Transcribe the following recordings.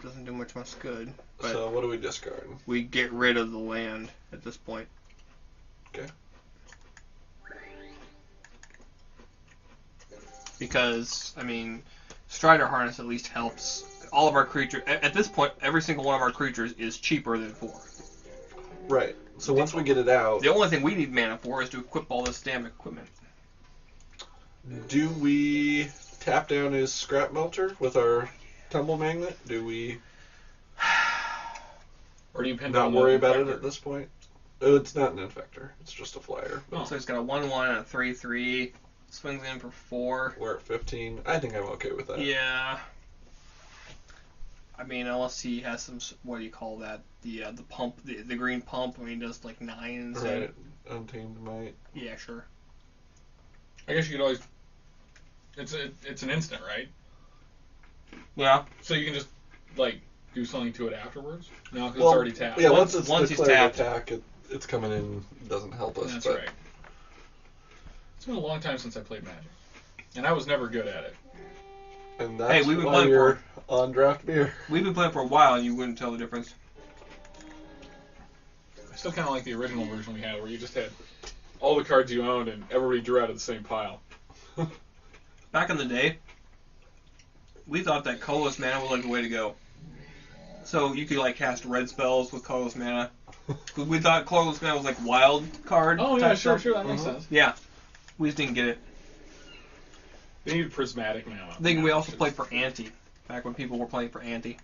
doesn't do much good. But So what do we discard? we get rid of the land at this point. Okay. Because, I mean, Strider Harness at least helps. All of our creatures, at this point, every single one of our creatures is cheaper than 4. Right. So once we get it out, The only thing we need mana for is to equip all this damn equipment. do we tap down his Scrap Melter with our Tumble Magnet? Do we Or do you pin not down worry the about it Infector? at this point? Oh, it's not an Infector. It's just a flyer. Oh. So it's got a 1/1 and a 3/3. Swings in for 4. We're at 15. I think I'm okay with that. Yeah. I mean, unless he has some, what do you call that? The pump, the green pump. I mean, he does like 9 instead. Right. Untamed Might. Yeah, sure. I guess you could always. It's an instant, right? Yeah. So you can just like do something to it afterwards. No, because Well, it's already tapped. Yeah, Once- once it's once he's declared tapped. attack, it's coming in. Doesn't help us. That's but right. It's been a long time since I played Magic, and I was never good at it. And that's Hey, we've been why playing you're on draft beer. We've been playing for a while, and you wouldn't tell the difference. I still kind of like the original version we had, where you just had all the cards you owned, and everybody drew out of the same pile. Back in the day, we thought that colorless mana was like the way to go. So you could like cast red spells with colorless mana. 'Cause we thought colorless mana was like wild card. Oh yeah, type sure, stuff. that makes sense. Yeah, we just didn't get it. They need prismatic mana. I think we also played for anti. Back when people were playing for anti.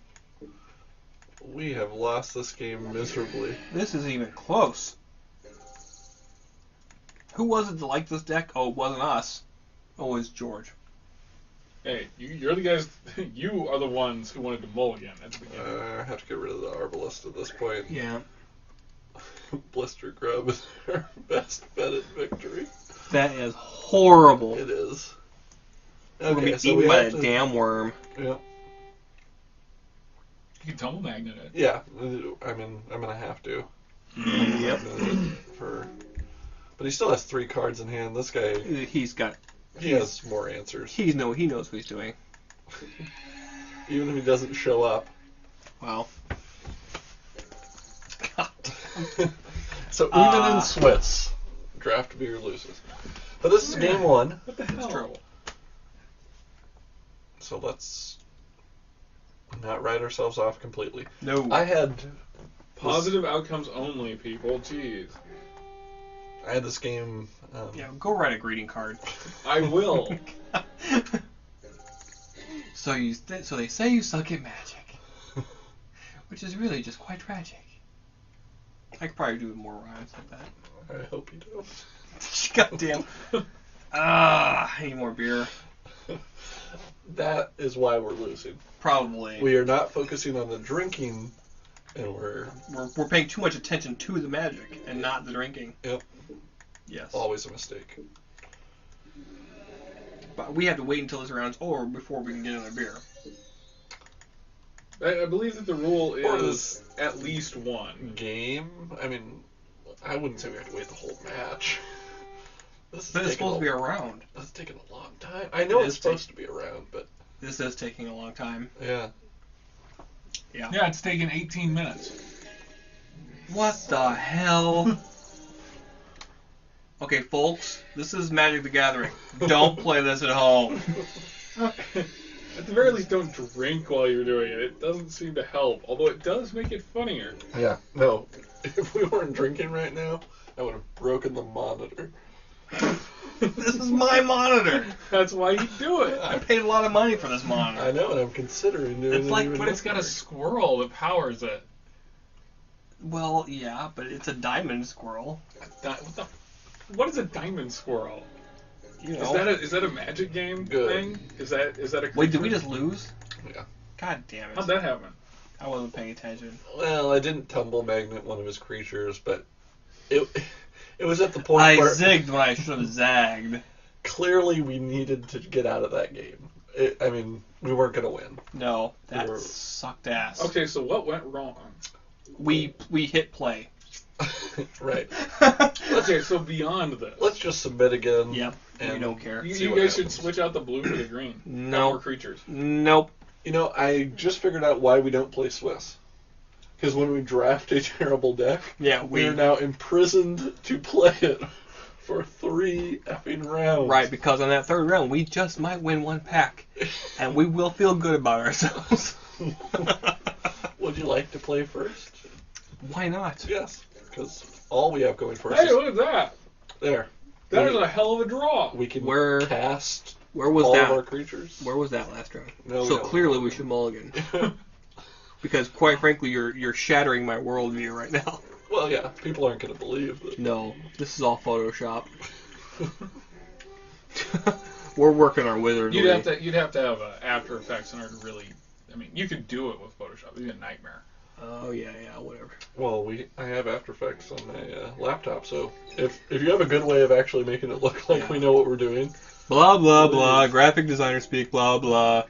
We have lost this game miserably. This isn't even close. Who was it that liked this deck? Oh, it wasn't us. Oh, it was George. Hey, you're the guys. You are the ones who wanted to mulligan at the beginning. I have to get rid of the Arbalest at this point. Yeah. Blister Grub is our best betted victory. That is horrible. It is. We're gonna Okay, be so eaten we by have a to, damn worm. Yeah. You can tumble magnet it. Yeah. I mean, I'm gonna have to. Yep. But he still has 3 cards in hand. This guy, he has more answers. He knows what he's doing. Even if he doesn't show up. Wow. So even in Swiss, draft beer loses. But this is game 1. What the hell? That's true. So let's not write ourselves off completely. No. I had Positive outcomes only, people. Jeez. I had this game. Yeah, go write a greeting card. I will. So they say you suck at magic, which is really just quite tragic. I could probably do more rhymes like that. I hope you don't. Goddamn. I need more beer. That is why we're losing. Probably. We are not focusing on the drinking, and We're paying too much attention to the magic and not the drinking. Yep. Yes. Always a mistake. But we have to wait until this round's over before we can get another beer. I believe that the rule Or is at least one. Game? I mean, I wouldn't say we have to wait the whole match. This is But it's taking supposed to be a round. This is taking a long time. I know It it's is supposed to be around, but This is taking a long time. yeah. Yeah. Yeah, it's taken 18 minutes. What the hell? Okay, folks, this is Magic the Gathering. Don't play this at home. At the very least, don't drink while you're doing it. It doesn't seem to help, although it does make it funnier. Yeah. No. If we weren't drinking right now, I would have broken the monitor. This is my monitor. That's why you do it. I paid a lot of money for this monitor. I know, and I'm considering doing It's it like- even But it's got a squirrel that powers it. Well, yeah, but it's a diamond squirrel. What is a diamond squirrel? You Is know. that a Magic game Good. thing? Is that a Wait, did creature? we just lose? Yeah. God damn it. How'd that happen? I wasn't paying attention. Well, I didn't tumble magnet one of his creatures, but it was at the point I where zigged when I should have zagged. clearly we needed to get out of that game. I mean, we weren't going to win. No, that We were- sucked ass. Okay, so what went wrong? We hit play. Right. Okay, so beyond this. Let's just submit again. Yep. And We don't care. You, see you what guys should happens. switch out the blue for the green. No. More creatures. Nope. You know, I just figured out why we don't play Swiss. Because when we draft a terrible deck, Yeah, we are now imprisoned to play it for 3 effing rounds. Right, because on that third round, we just might win one pack, and we will feel good about ourselves. Would you like to play first? Why not? Yes, because all we have going for us Hey, is look at that! there. That is a hell of a draw. We can Where- cast Where was all that? of our creatures. Where was that last round? No, we So don't. clearly we should mulligan. Because quite frankly, you're shattering my worldview right now. Well, yeah, people aren't going to believe that. No, this is all Photoshop. We're working our wizardry. You'd have to have After Effects in order to really. I mean, you could do it with Photoshop. It'd be a nightmare. Oh yeah, whatever. Well, I have After Effects on my laptop, so if you have a good way of actually making it look like we know what we're doing. Blah blah blah. Graphic designer speak. Blah blah.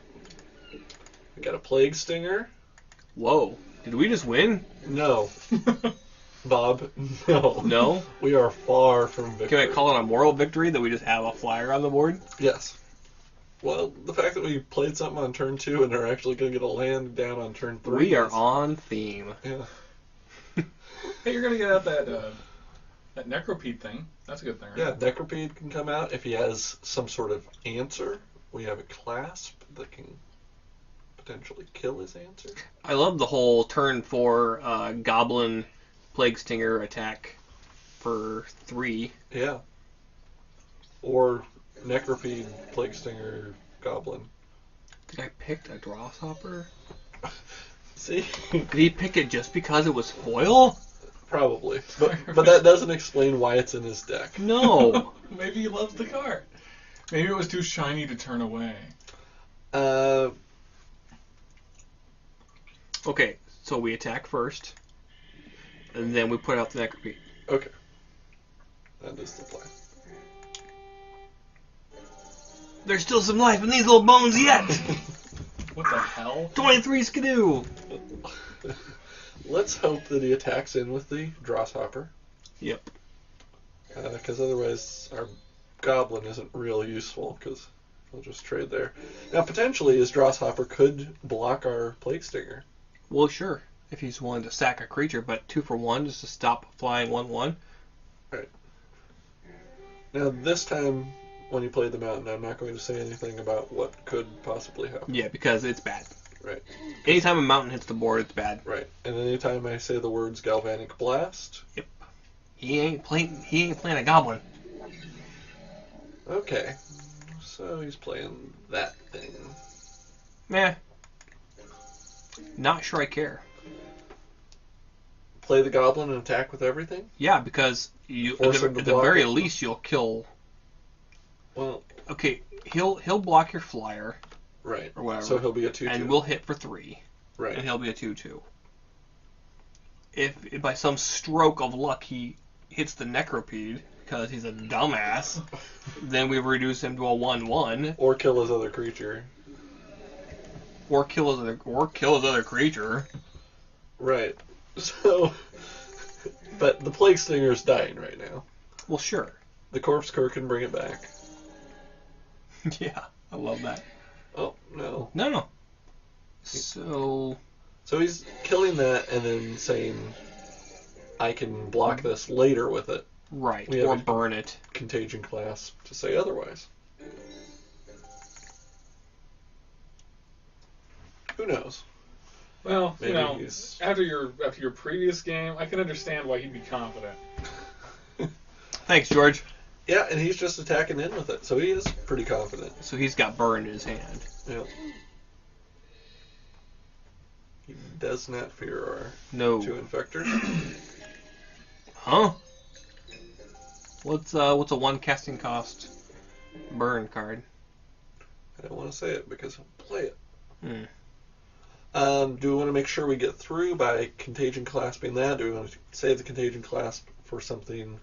I got a Plague Stinger. Whoa! Did we just win? No. Bob, no. No. We are far from victory. Can I call it a moral victory that we just have a flyer on the board? Yes. Well, the fact that we played something on turn 2 and are actually going to get a land down on turn 3. We are on theme. Yeah. Hey, you're gonna get out that Necropede thing. That's a good thing, right? Yeah, Necropede can come out if he has some sort of answer. We have a clasp that can potentially kill his answer. I love the whole turn 4 Goblin Plague Stinger attack for 3. Yeah. Or Necropede, Plague Stinger, Goblin. Did I pick a Grasshopper? See? Did he pick it just because it was foil? Probably. But that doesn't explain why it's in his deck. No. Maybe he loves the card. Maybe it was too shiny to turn away. Okay, so we attack first, and then we put out the Necropede. Okay. That is the plan. There's still some life in these little bones yet! What the hell? 23 Skidoo! Let's hope that he attacks in with the Grasshopper. Yep. Because otherwise our Goblin isn't real useful, because we'll just trade there. Now, potentially, his Grasshopper could block our Plague Stinger. Well, sure, if he's willing to sack a creature, but 2 for 1 just to stop flying 1/1. Right. Now, this time, when you play the mountain, I'm not going to say anything about what could possibly happen. Yeah, because it's bad. Right. Anytime a mountain hits the board, it's bad. Right. And anytime I say the words Galvanic Blast... Yep. He ain't playing a goblin. Okay. So he's playing that thing. Meh. Not sure I care. Play the Goblin and attack with everything? Yeah, because you at Force the, him to at the block very it. least you'll kill. Well, Okay, he'll block your flyer, right. or whatever. So he'll be a 2-2. and we'll hit for 3, Right. and he'll be a 2/2. If by some stroke of luck he hits the Necropede because he's a dumbass, then we reduce him to a 1/1, Or kill his other creature. or kill his other creature. Right. So... But the Plague Stinger's dying right now. Well, sure. The Corpse Cur can bring it back. Yeah, I love that. Oh, no. No. So So he's killing that and then saying, I can block this later with it. right, We have or a- burn it. Contagion Clasp to say otherwise. Who knows? Well, Maybe you know, he's... after your previous game, I can understand why he'd be confident. Thanks, George. Yeah, and he's just attacking in with it, so he is pretty confident. So he's got burn in his hand. Yeah. He does not fear our No. 2 Infectors. Huh? What's a 1 casting cost burn card? I don't want to say it because I'll play it. Hmm. Do we want to make sure we get through by Contagion Clasping that? Do we want to save the Contagion Clasp for something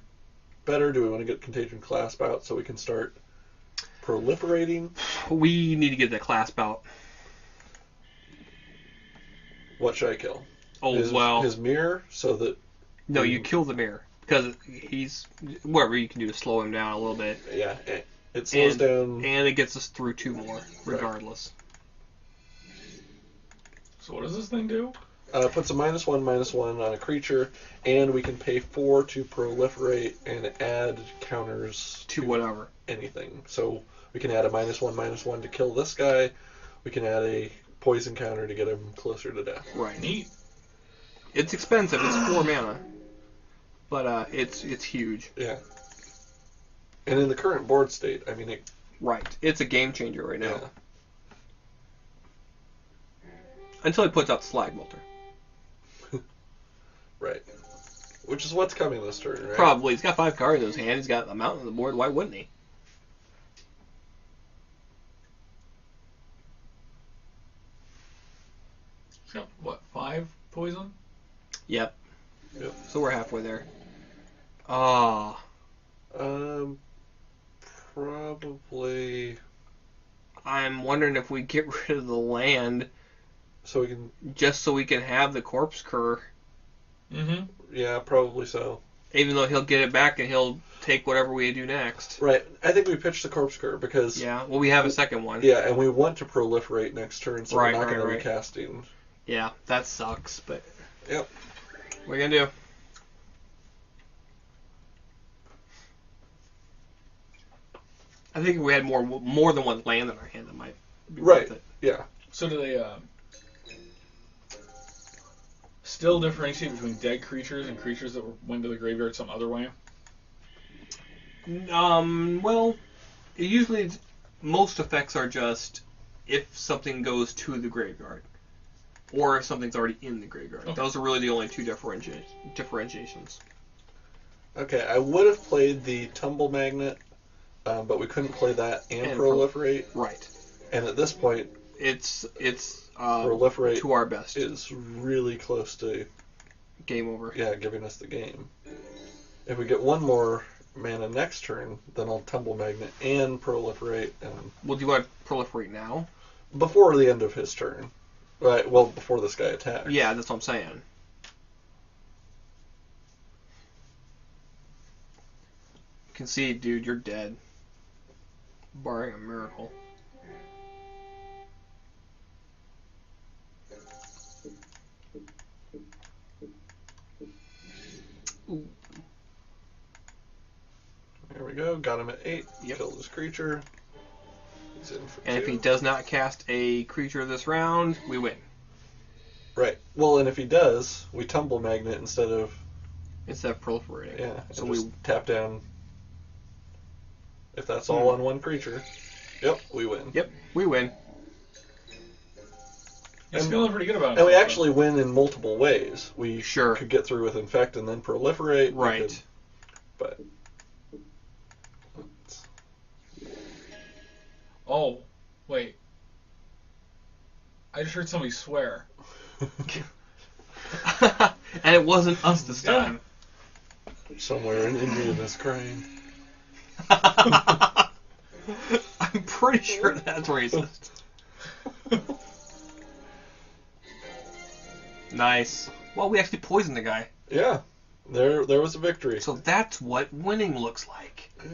better? Do we want to get Contagion Clasp out so we can start proliferating? We need to get the clasp out. What should I kill? Oh, his, well. His mirror, so that... No, you kill the mirror. Because he's... Whatever you can do to slow him down a little bit. Yeah, it slows down... And it gets us through 2 more, regardless. So what does this thing do? Puts a -1/-1 on a creature, and we can pay 4 to proliferate and add counters To whatever. anything. So we can add a -1/-1 to kill this guy. We can add a poison counter to get him closer to death. Right. Neat. It's expensive. It's 4 mana. But it's huge. Yeah. And in the current board state, I mean, Right. It's a game changer right now. yeah. Until he puts out the Slag Bolter. Right. Which is what's coming this turn, right? Probably. He's got 5 cards in his hand. He's got a mountain on the board. Why wouldn't he? It's got, what, 5 poison? Yep. Yep. So we're halfway there. Ah. Probably. I'm wondering if we get rid of the land So we can. just so we can have the Corpse Cur. Mm-hmm. Yeah, probably so. Even though he'll get it back and he'll take whatever we do next. Right. I think we pitched the Corpse Cur because. Yeah. Well, we have a second one. Yeah, and we want to proliferate next turn, so Right, we're not right, going to right. recasting. Yeah. That sucks. But. Yep. What are you gonna do? I think if we had more than one land in our hand, that might be Right. worth it. Yeah. So do they still differentiate between dead creatures and creatures that went to the graveyard some other way? Well, usually most effects are just if something goes to the graveyard, or if something's already in the graveyard. Okay. Those are really the only two differentiations. Okay, I would have played the Tumble Magnet, but we couldn't play that and And proliferate. Right. And at this point, It's proliferate to our best. is really close to Game over. giving us the game. If we get one more mana next turn, then I'll Tumble Magnet and proliferate, and Well, do you want to proliferate now? before the end of his turn. Right, well, before this guy attacks. Yeah, that's what I'm saying. Concede, dude, you're dead. Barring a miracle. Ooh. There we go, got him at 8, Yep. killed his creature. He's in for And if 2. he does not cast a creature this round, we win. Right, well, and if he does, we Tumble Magnet instead of, Instead of proliferating. yeah, So and we just tap down. If that's all on one creature, yep, we win. Yep, we win. He's And- feeling pretty good about it. And we actually win in multiple ways. We Sure. could get through with Infect and then proliferate. we Right. could- but Oh, wait. I just heard somebody swear. And it wasn't us this time. somewhere an Indian is crying. I'm pretty sure that's racist. Nice. Well, we actually poisoned the guy. Yeah, there was a victory. So that's what winning looks like. Yeah,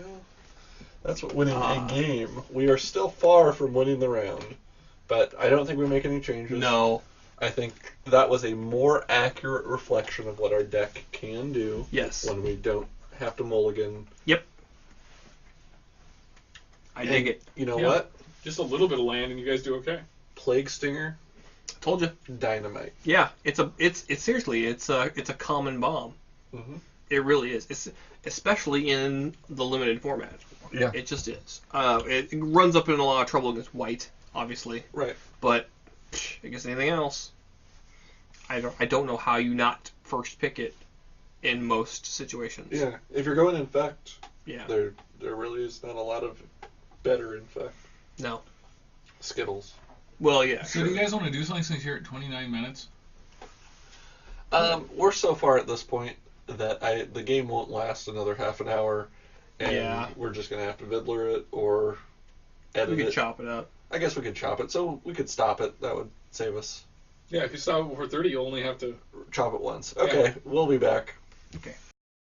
that's what winning Ah. a game. We are still far from winning the round, but I don't think we make any changes. No. I think that was a more accurate reflection of what our deck can do Yes. when we don't have to mulligan. I dig And it. You know Yeah. what? Just a little bit of land and you guys do okay. Plague Stinger, Told you. dynamite. Yeah. It's seriously, it's a common bomb. Mm-hmm. It really is. It's especially in the limited format. Yeah. It just is. It runs up in a lot of trouble against white, obviously, Right. but against anything else, I don't know how you not first pick it in most situations. Yeah. If you're going Infect, Yeah. there really is not a lot of better Infect. No. Skittles. Well, yeah. So do you guys want to do something since you're at 29 minutes? We're so far at this point that the game won't last another half an hour, and Yeah. we're just gonna have to Vidler it or edit We could it. chop it up. I guess we could chop it, so we could stop it. That would save us. Yeah, if you stop before 30, you'll only have to... Chop it once. Okay, we'll be back. Okay.